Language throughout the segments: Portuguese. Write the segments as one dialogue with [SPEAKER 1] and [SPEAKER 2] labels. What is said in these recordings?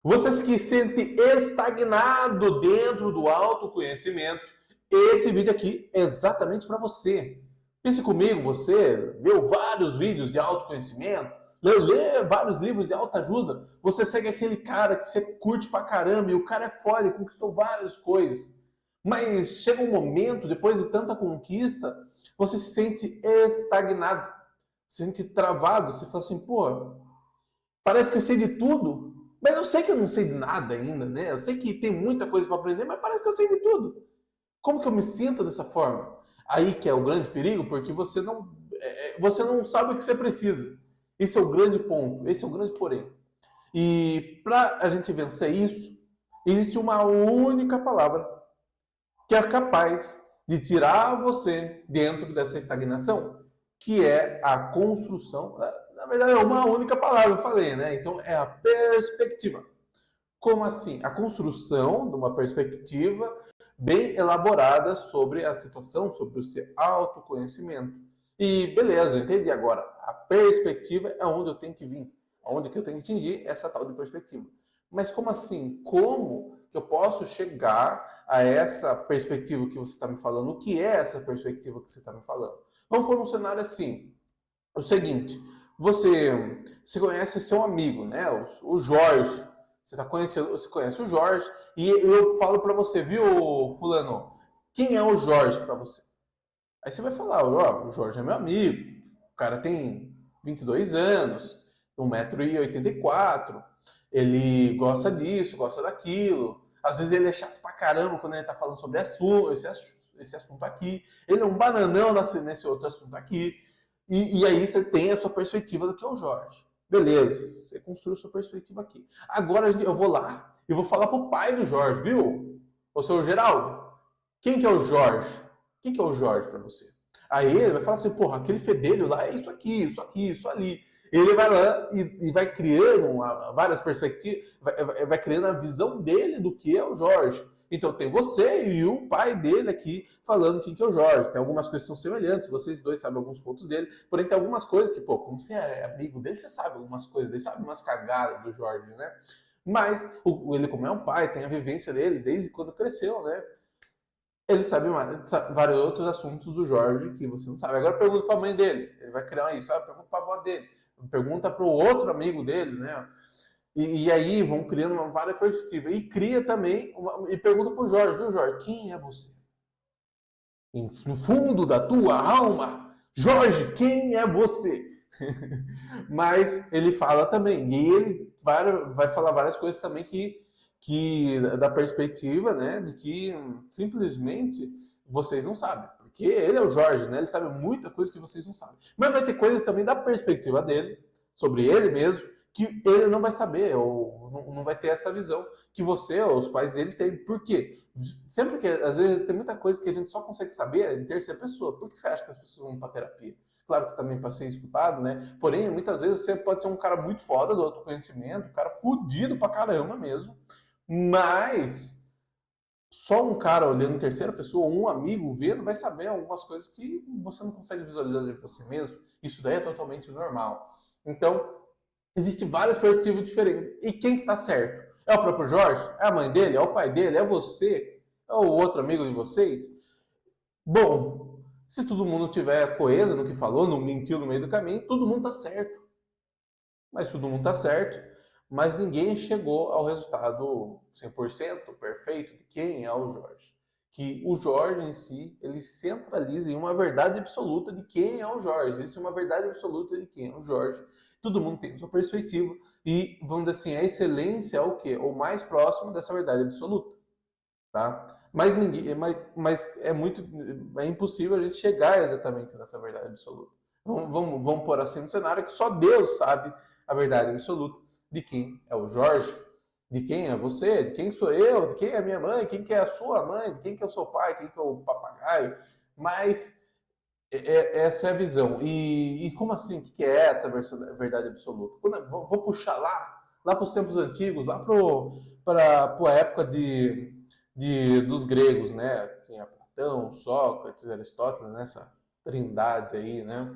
[SPEAKER 1] Você que se sente estagnado dentro do autoconhecimento, esse vídeo aqui é exatamente para você. Pense comigo, você viu vários vídeos de autoconhecimento, lê vários livros de autoajuda, você segue aquele cara que você curte pra caramba e o cara é foda e conquistou várias coisas. Mas chega um momento, depois de tanta conquista, você se sente estagnado, se sente travado, você fala assim, pô, parece que eu sei de tudo, mas eu sei que eu não sei de nada ainda, né? Eu sei que tem muita coisa para aprender, mas parece que eu sei de tudo. Como que eu me sinto dessa forma? Aí que é o grande perigo, porque você não sabe o que você precisa. Esse é o grande ponto, esse é o grande porém. E para a gente vencer isso, existe uma única palavra que é capaz de tirar você dentro dessa estagnação, que é a construção. Na verdade, é uma única palavra, eu falei, né? Então, é a perspectiva. Como assim? A construção de uma perspectiva bem elaborada sobre a situação, sobre o seu autoconhecimento. E beleza, entendi agora. A perspectiva é onde eu tenho que vir, onde que eu tenho que atingir essa tal de perspectiva. Mas como assim? Como que eu posso chegar a essa perspectiva que você está me falando? O que é essa perspectiva que você está me falando? Vamos pôr um cenário assim. O seguinte, você conhece seu amigo, né? O Jorge. Você conhece o Jorge e eu falo para você, viu, fulano? Quem é o Jorge para você? Aí você vai falar, ó, o Jorge é meu amigo. O cara tem 22 anos, 1,84 m, ele gosta disso, gosta daquilo. Às vezes ele é chato pra caramba quando ele tá falando sobre esse assunto aqui. Ele é um bananão nesse outro assunto aqui. E aí você tem a sua perspectiva do que é o Jorge. Beleza, você construiu a sua perspectiva aqui. Agora eu vou lá e vou falar pro pai do Jorge, viu? Ô, seu Geraldo, quem que é o Jorge? Quem que é o Jorge para você? Aí ele vai falar assim, porra, aquele fedelho lá é isso aqui, isso aqui, isso ali. Ele vai lá e vai criando várias perspectivas, vai criando a visão dele do que é o Jorge. Então tem você e o pai dele aqui falando quem que é o Jorge. Tem algumas coisas que são semelhantes, vocês dois sabem alguns pontos dele, porém tem algumas coisas que, pô, como você é amigo dele, você sabe algumas coisas, ele sabe umas cagadas do Jorge, né? Mas ele, como é um pai, tem a vivência dele desde quando cresceu, né? Ele sabe vários outros assuntos do Jorge que você não sabe. Agora pergunta para a mãe dele, ele vai criar isso, pergunta para a avó dele, pergunta para o outro amigo dele, né? E aí vão criando uma várias perspectivas. E cria também, e pergunta para o Jorge, viu, Jorge, quem é você? No fundo da tua alma, Jorge, quem é você? Mas ele fala também, e ele vai falar várias coisas também que da perspectiva, né, de que simplesmente vocês não sabem. Porque ele é o Jorge, né? Ele sabe muita coisa que vocês não sabem. Mas vai ter coisas também da perspectiva dele, sobre ele mesmo, que ele não vai saber, ou não vai ter essa visão que você ou os pais dele têm. Por quê? Sempre que, às vezes, tem muita coisa que a gente só consegue saber em terceira pessoa. Por que você acha que as pessoas vão para terapia? Claro que também para ser escutado, né? Porém, muitas vezes você pode ser um cara muito foda do autoconhecimento, um cara fudido pra caramba mesmo, mas só um cara olhando em terceira pessoa, um amigo vendo, vai saber algumas coisas que você não consegue visualizar de você mesmo. Isso daí é totalmente normal. Então, existem várias perspectivas diferentes. E quem que tá certo? É o próprio Jorge? É a mãe dele? É o pai dele? É você? É o outro amigo de vocês? Bom, se todo mundo tiver coeso no que falou, não mentiu no meio do caminho, todo mundo tá certo. Mas todo mundo tá certo, mas ninguém chegou ao resultado 100% perfeito de quem é o Jorge. Que o Jorge em si, ele centraliza em uma verdade absoluta de quem é o Jorge. Existe uma verdade absoluta de quem é o Jorge. Todo mundo tem sua perspectiva e, vamos dizer assim, a excelência é o quê? O mais próximo dessa verdade absoluta, tá? Mas ninguém, é impossível a gente chegar exatamente nessa verdade absoluta. Vamos pôr assim um cenário que só Deus sabe a verdade absoluta de quem é o Jorge, de quem é você, de quem sou eu, de quem é a minha mãe, quem que é a sua mãe, de quem que é o seu pai, quem que é o papagaio. Mas essa é a visão. E como assim? O que é essa verdade absoluta? Vou puxar lá para os tempos antigos, lá para a época dos gregos, né? Tinha Platão, Sócrates, Aristóteles, nessa trindade aí, né?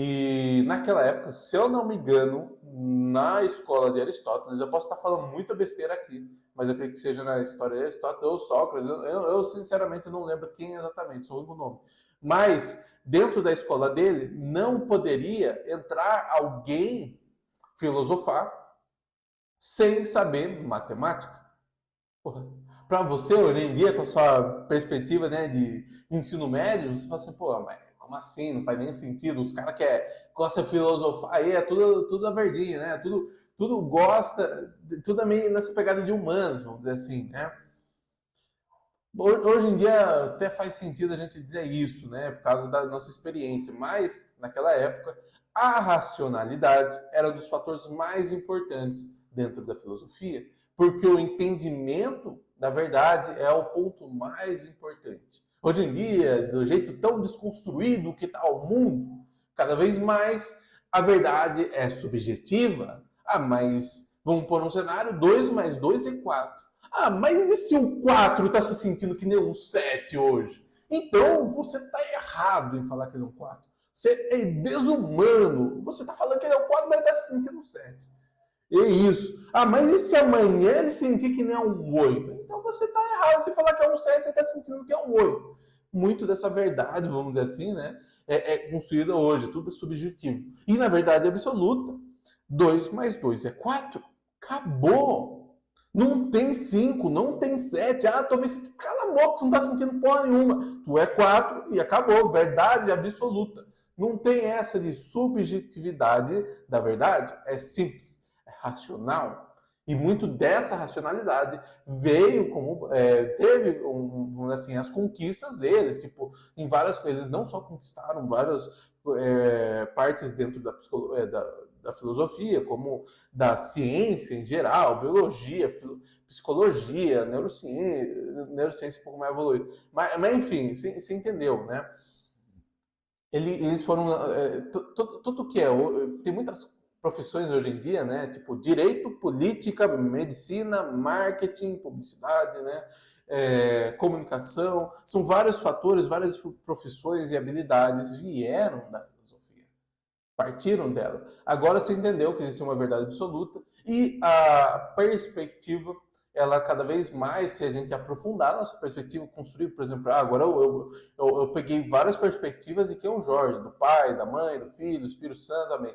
[SPEAKER 1] E naquela época, se eu não me engano, na escola de Aristóteles, eu posso estar falando muita besteira aqui, mas eu creio que seja na história de Aristóteles ou Sócrates, eu sinceramente não lembro quem exatamente, só o único nome. Mas dentro da escola dele, não poderia entrar alguém filosofar sem saber matemática. Para você, hoje em dia, com a sua perspectiva, né, de ensino médio, você fala assim, pô, mas como assim? Não faz nem sentido. Os caras que gostam de filosofar aí, é tudo a verdinha, né? Tudo gosta, tudo é meio nessa pegada de humanas, vamos dizer assim, né? Hoje em dia até faz sentido a gente dizer isso, né? Por causa da nossa experiência, mas naquela época a racionalidade era um dos fatores mais importantes dentro da filosofia, porque o entendimento da verdade é o ponto mais importante. Hoje em dia, do jeito tão desconstruído que está o mundo, cada vez mais a verdade é subjetiva. Ah, mas vamos pôr um cenário: 2 mais 2 é 4. Ah, mas e se o 4 está se sentindo que nem um 7 hoje? Então você está errado em falar que ele é um 4. Você é desumano. Você está falando que ele é um 4, mas está se sentindo um 7. É isso. Ah, mas e se amanhã ele sentir que nem é um 8? Então você está errado. Se falar que é um 7, você está sentindo que é um 8. Muito dessa verdade, vamos dizer assim, né? É construída hoje. Tudo é subjetivo. E na verdade absoluta, 2 mais 2 é 4. Acabou. Não tem 5, não tem 7. Ah, tô me sentindo. Cala a boca, você não tá sentindo porra nenhuma. Tu é 4 e acabou. Verdade absoluta. Não tem essa de subjetividade da verdade. É simples, é racional. E muito dessa racionalidade veio como. Teve, vamos dizer assim, as conquistas deles. Tipo, em várias coisas, não só conquistaram várias partes dentro da filosofia, como da ciência em geral, biologia, psicologia, neurociência um pouco mais evoluída. Mas enfim, você entendeu, né? Eles foram. Tudo que tem muitas profissões hoje em dia, né? Tipo direito, política, medicina, marketing, publicidade, né? Comunicação. São vários fatores, várias profissões e habilidades vieram da filosofia, partiram dela. Agora você entendeu que existe uma verdade absoluta e a perspectiva, ela cada vez mais, se a gente aprofundar a nossa perspectiva, construir, por exemplo, agora eu peguei várias perspectivas de quem é o Jorge, do pai, da mãe, do filho, do Espírito Santo, amém.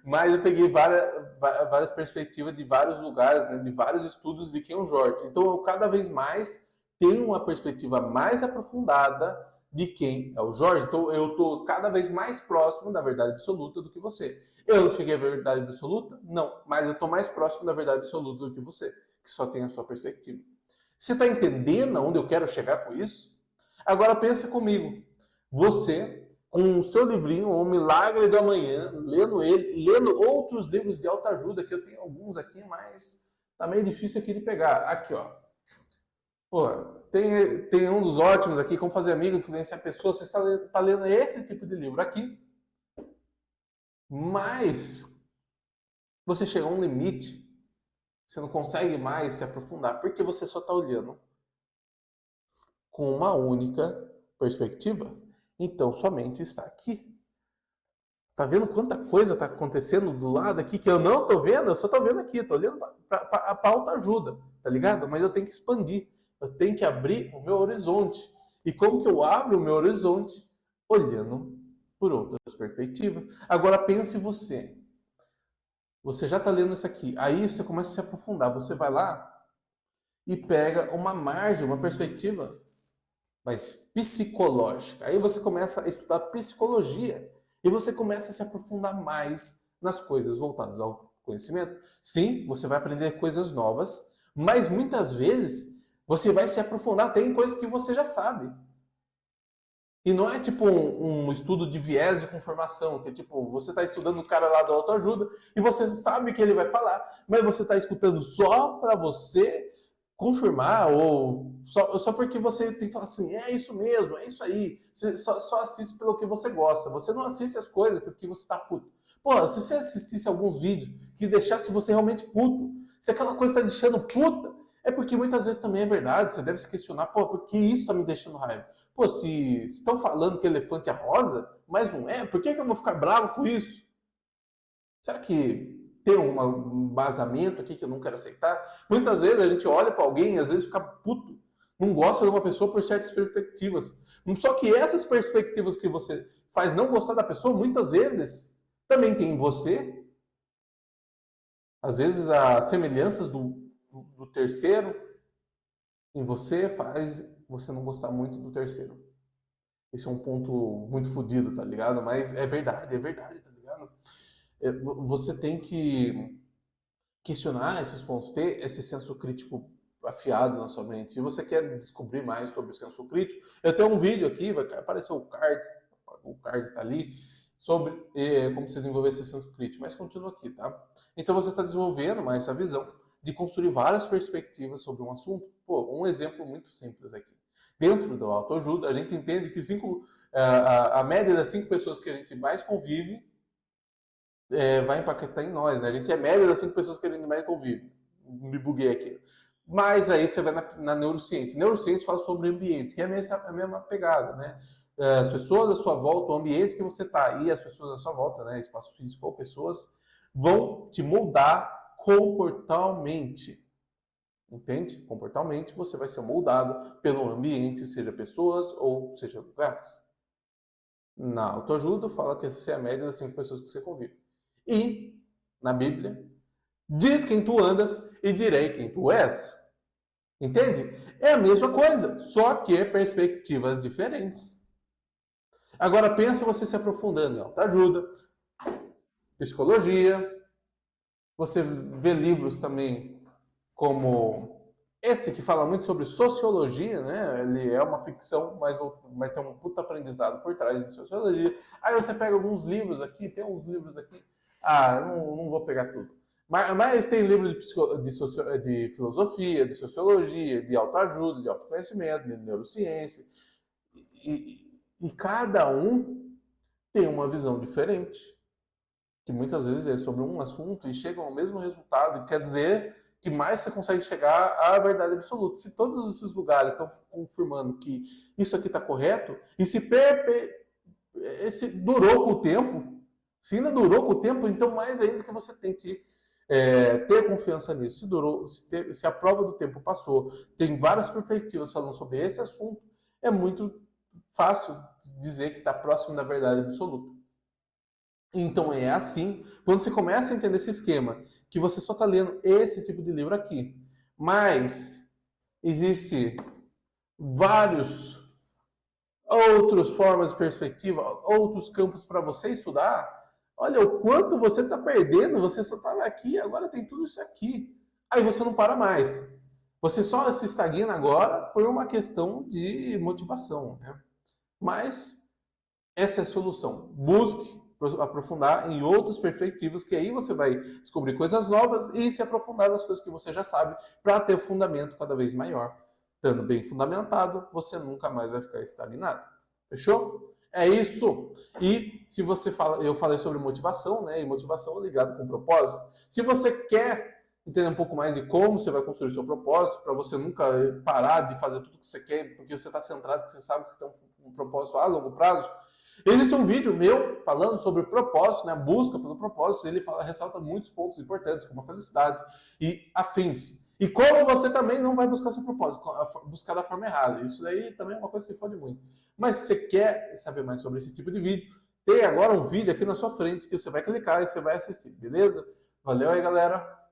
[SPEAKER 1] Mas eu peguei várias perspectivas de vários lugares, né, de vários estudos de quem é o Jorge. Então eu cada vez mais tenho uma perspectiva mais aprofundada de quem é o Jorge. Então eu estou cada vez mais próximo da verdade absoluta do que você. Eu cheguei à verdade absoluta? Não, mas eu estou mais próximo da verdade absoluta do que você, que só tem a sua perspectiva. Você está entendendo aonde eu quero chegar com isso? Agora pensa comigo. Você, com o seu livrinho, O Milagre do Amanhã, lendo outros livros de autoajuda, que eu tenho alguns aqui, mas tá meio difícil aqui de pegar. Aqui, ó. Pô, tem um dos ótimos aqui, Como Fazer Amigo, Influenciar Pessoas. Você está lendo esse tipo de livro aqui, mas você chega a um limite, você não consegue mais se aprofundar, porque você só está olhando com uma única perspectiva. Então, sua mente está aqui. Tá vendo quanta coisa está acontecendo do lado aqui que eu não estou vendo? Eu só estou vendo aqui, estou olhando para a autoajuda, tá ligado? Mas eu tenho que expandir, eu tenho que abrir o meu horizonte. E como que eu abro o meu horizonte? Olhando por outras perspectivas. Agora pense você. Você já está lendo isso aqui. Aí você começa a se aprofundar. Você vai lá e pega uma margem, uma perspectiva mais psicológica. Aí você começa a estudar psicologia e você começa a se aprofundar mais nas coisas voltadas ao conhecimento. Sim, você vai aprender coisas novas, mas muitas vezes você vai se aprofundar até em coisas que você já sabe. E não é tipo um estudo de viés de conformação, que é tipo, você está estudando o cara lá do autoajuda e você sabe que ele vai falar, mas você está escutando só para você confirmar, ou só porque você tem que falar assim, é isso mesmo, é isso aí. Você só assiste pelo que você gosta, você não assiste as coisas porque você está puto. Pô, se você assistisse alguns vídeos que deixasse você realmente puto, se aquela coisa está deixando puta, É porque muitas vezes também é verdade, você deve se questionar, pô, por que isso tá me deixando raiva? Pô, se estão falando que elefante é rosa, mas não é, por que eu vou ficar bravo com isso? Será que tem um embasamento aqui que eu não quero aceitar? Muitas vezes a gente olha para alguém e às vezes fica puto, não gosta de uma pessoa por certas perspectivas. Só que essas perspectivas que você faz não gostar da pessoa, muitas vezes também tem em você. Às vezes as semelhanças do terceiro em você faz você não gostar muito do terceiro. Esse é um ponto muito fodido, tá ligado? Mas é verdade, tá ligado? Você tem que questionar esses pontos, ter esse senso crítico afiado na sua mente. Se você quer descobrir mais sobre o senso crítico, eu tenho um vídeo aqui, vai aparecer o card tá ali, sobre como você desenvolver esse senso crítico, mas continua aqui, tá? Então você está desenvolvendo mais essa visão de construir várias perspectivas sobre um assunto. Pô, um exemplo muito simples aqui. Dentro do autoajuda, a gente entende que a média das 5 pessoas que a gente mais convive vai impactar em nós, né? A gente é média das 5 pessoas que a gente mais convive. Me buguei aqui. Mas aí você vai na neurociência. Neurociência fala sobre ambientes, que é a mesma pegada, né? As pessoas à sua volta, o ambiente que você está e as pessoas à sua volta, né? Espaço físico ou pessoas, vão te moldar comportalmente. Entende? Comportalmente você vai ser moldado pelo ambiente, seja pessoas ou seja lugares. Na autoajuda fala que essa é a média das 5 pessoas que você convive. E, na Bíblia, diz quem tu andas e direi quem tu és. Entende? É a mesma coisa, só que perspectivas diferentes. Agora pensa você se aprofundando em autoajuda, psicologia, você vê livros também como esse que fala muito sobre sociologia, né? Ele é uma ficção, mas tem um puta aprendizado por trás de sociologia. Aí você pega alguns livros aqui, tem uns livros aqui. Não vou pegar tudo. Mas tem livros de filosofia, de sociologia, de autoajuda, de autoconhecimento, de neurociência. E cada um tem uma visão diferente. Que muitas vezes é sobre um assunto e chegam ao mesmo resultado. E quer dizer que mais você consegue chegar à verdade absoluta. Se todos esses lugares estão confirmando que isso aqui está correto, e se durou com o tempo, se ainda durou com o tempo, então mais ainda que você tem que ter confiança nisso. Se a prova do tempo passou, tem várias perspectivas falando sobre esse assunto, é muito fácil dizer que está próximo da verdade absoluta. Então é assim, quando você começa a entender esse esquema, que você só está lendo esse tipo de livro aqui, mas existe vários outras formas de perspectiva, outros campos para você estudar. Olha o quanto você está perdendo, você só estava aqui, agora tem tudo isso aqui. Aí você não para mais. Você só se estagna agora por uma questão de motivação, né? Mas essa é a solução. Busque aprofundar em outras perspectivas, que aí você vai descobrir coisas novas e se aprofundar nas coisas que você já sabe, para ter um fundamento cada vez maior. Estando bem fundamentado, você nunca mais vai ficar estagnado. Fechou? É isso. E se você fala, eu falei sobre motivação, né? E motivação ligada com propósito. Se você quer entender um pouco mais de como você vai construir o seu propósito, para você nunca parar de fazer tudo que você quer, porque você está centrado, que você sabe que você tem um propósito a longo prazo. Existe um vídeo meu falando sobre propósito, né? Busca pelo propósito. Ele ressalta muitos pontos importantes, como a felicidade e afins. E como você também não vai buscar seu propósito, buscar da forma errada. Isso daí também é uma coisa que fode muito. Mas se você quer saber mais sobre esse tipo de vídeo, tem agora um vídeo aqui na sua frente que você vai clicar e você vai assistir, beleza? Valeu aí, galera!